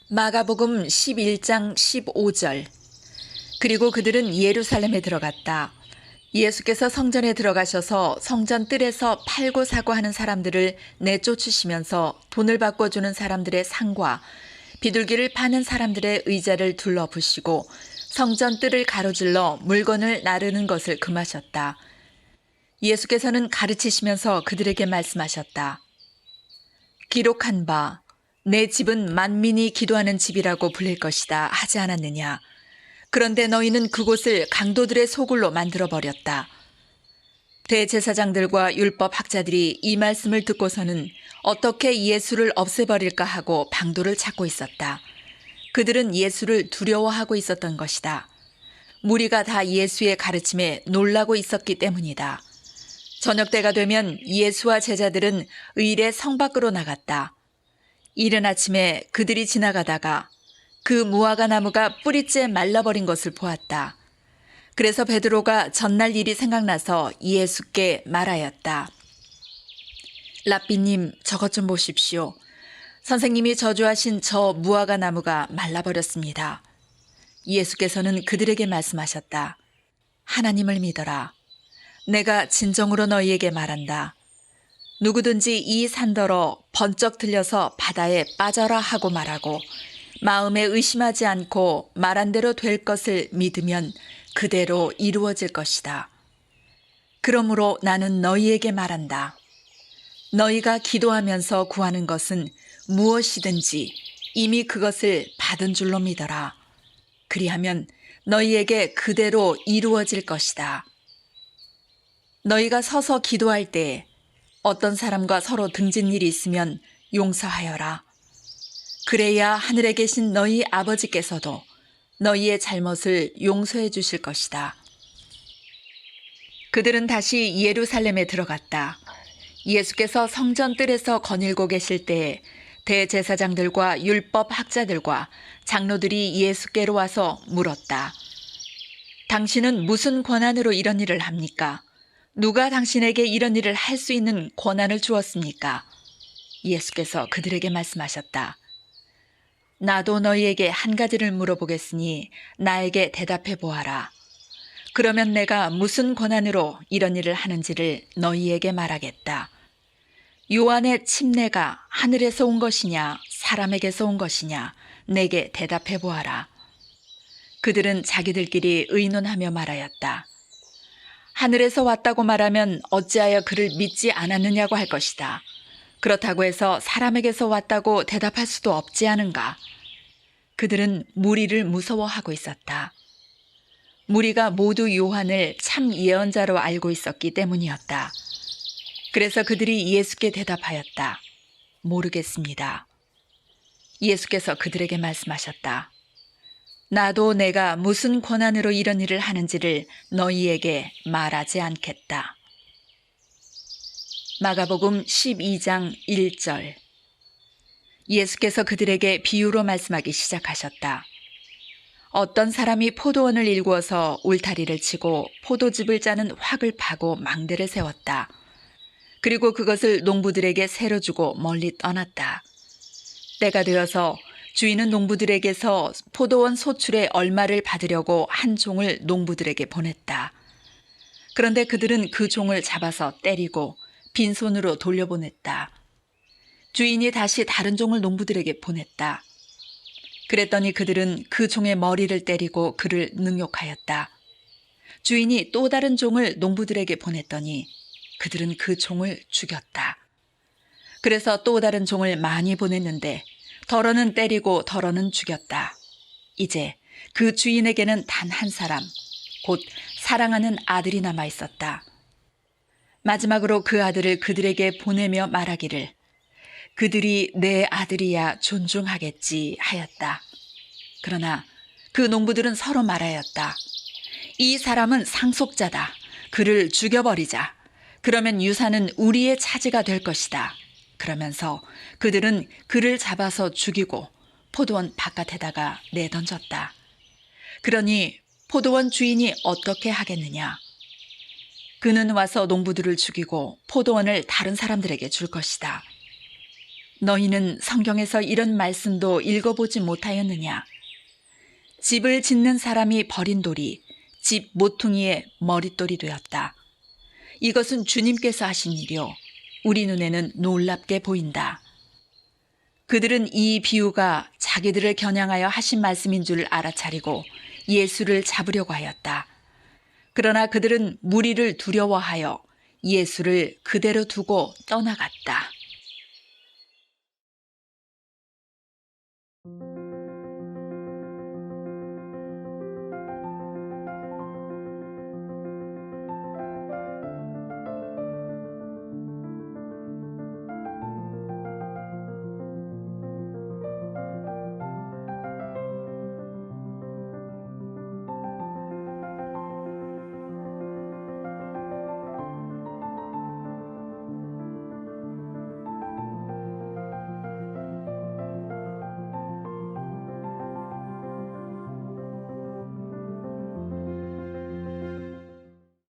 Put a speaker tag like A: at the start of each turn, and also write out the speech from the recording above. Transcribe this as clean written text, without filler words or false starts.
A: 마가복음 11장 15절. 그리고 그들은 예루살렘에 들어갔다. 예수께서 성전에 들어가셔서 성전 뜰에서 팔고 사고 하는 사람들을 내쫓으시면서 돈을 바꿔주는 사람들의 상과 비둘기를 파는 사람들의 의자를 둘러부시고 성전 뜰을 가로질러 물건을 나르는 것을 금하셨다. 예수께서는 가르치시면서 그들에게 말씀하셨다. 기록한 바 내 집은 만민이 기도하는 집이라고 불릴 것이다 하지 않았느냐. 그런데 너희는 그곳을 강도들의 소굴로 만들어버렸다. 대제사장들과 율법 학자들이 이 말씀을 듣고서는 어떻게 예수를 없애버릴까 하고 방도를 찾고 있었다. 그들은 예수를 두려워하고 있었던 것이다. 무리가 다 예수의 가르침에 놀라고 있었기 때문이다. 저녁 때가 되면 예수와 제자들은 의례 성 밖으로 나갔다. 이른 아침에 그들이 지나가다가 그 무화과 나무가 뿌리째 말라버린 것을 보았다. 그래서 베드로가 전날 일이 생각나서 예수께 말하였다. 랍비님, 저것 좀 보십시오. 선생님이 저주하신 저 무화과 나무가 말라버렸습니다. 예수께서는 그들에게 말씀하셨다. 하나님을 믿어라. 내가 진정으로 너희에게 말한다. 누구든지 이 산더러 번쩍 들려서 바다에 빠져라 하고 말하고 마음에 의심하지 않고 말한 대로 될 것을 믿으면 그대로 이루어질 것이다. 그러므로 나는 너희에게 말한다. 너희가 기도하면서 구하는 것은 무엇이든지 이미 그것을 받은 줄로 믿어라. 그리하면 너희에게 그대로 이루어질 것이다. 너희가 서서 기도할 때 어떤 사람과 서로 등진 일이 있으면 용서하여라. 그래야 하늘에 계신 너희 아버지께서도 너희의 잘못을 용서해 주실 것이다. 그들은 다시 예루살렘에 들어갔다. 예수께서 성전 뜰에서 거닐고 계실 때에 대제사장들과 율법 학자들과 장로들이 예수께로 와서 물었다. 당신은 무슨 권한으로 이런 일을 합니까? 누가 당신에게 이런 일을 할 수 있는 권한을 주었습니까? 예수께서 그들에게 말씀하셨다. 나도 너희에게 한 가지를 물어보겠으니 나에게 대답해 보아라. 그러면 내가 무슨 권한으로 이런 일을 하는지를 너희에게 말하겠다. 요한의 침례가 하늘에서 온 것이냐 사람에게서 온 것이냐 내게 대답해 보아라. 그들은 자기들끼리 의논하며 말하였다. 하늘에서 왔다고 말하면 어찌하여 그를 믿지 않았느냐고 할 것이다. 그렇다고 해서 사람에게서 왔다고 대답할 수도 없지 않은가. 그들은 무리를 무서워하고 있었다. 무리가 모두 요한을 참 예언자로 알고 있었기 때문이었다. 그래서 그들이 예수께 대답하였다. 모르겠습니다. 예수께서 그들에게 말씀하셨다. 나도 내가 무슨 권한으로 이런 일을 하는지를 너희에게 말하지 않겠다. 마가복음 12장 1절. 예수께서 그들에게 비유로 말씀하기 시작하셨다. 어떤 사람이 포도원을 일구어서 울타리를 치고 포도즙을 짜는 확을 파고 망대를 세웠다. 그리고 그것을 농부들에게 세로 주고 멀리 떠났다. 때가 되어서 주인은 농부들에게서 포도원 소출의 얼마를 받으려고 한 종을 농부들에게 보냈다. 그런데 그들은 그 종을 잡아서 때리고 빈손으로 돌려보냈다. 주인이 다시 다른 종을 농부들에게 보냈다. 그랬더니 그들은 그 종의 머리를 때리고 그를 능욕하였다. 주인이 또 다른 종을 농부들에게 보냈더니 그들은 그 종을 죽였다. 그래서 또 다른 종을 많이 보냈는데 덜어는 때리고 덜어는 죽였다. 이제 그 주인에게는 단 한 사람, 곧 사랑하는 아들이 남아 있었다. 마지막으로 그 아들을 그들에게 보내며 말하기를 그들이 내 아들이야 존중하겠지 하였다. 그러나 그 농부들은 서로 말하였다. 이 사람은 상속자다. 그를 죽여버리자. 그러면 유산은 우리의 차지가 될 것이다. 그러면서 그들은 그를 잡아서 죽이고 포도원 바깥에다가 내던졌다. 그러니 포도원 주인이 어떻게 하겠느냐? 그는 와서 농부들을 죽이고 포도원을 다른 사람들에게 줄 것이다. 너희는 성경에서 이런 말씀도 읽어보지 못하였느냐? 집을 짓는 사람이 버린 돌이 집 모퉁이의 머릿돌이 되었다. 이것은 주님께서 하신 일이요. 우리 눈에는 놀랍게 보인다. 그들은 이 비유가 자기들을 겨냥하여 하신 말씀인 줄 알아차리고 예수를 잡으려고 하였다. 그러나 그들은 무리를 두려워하여 예수를 그대로 두고 떠나갔다.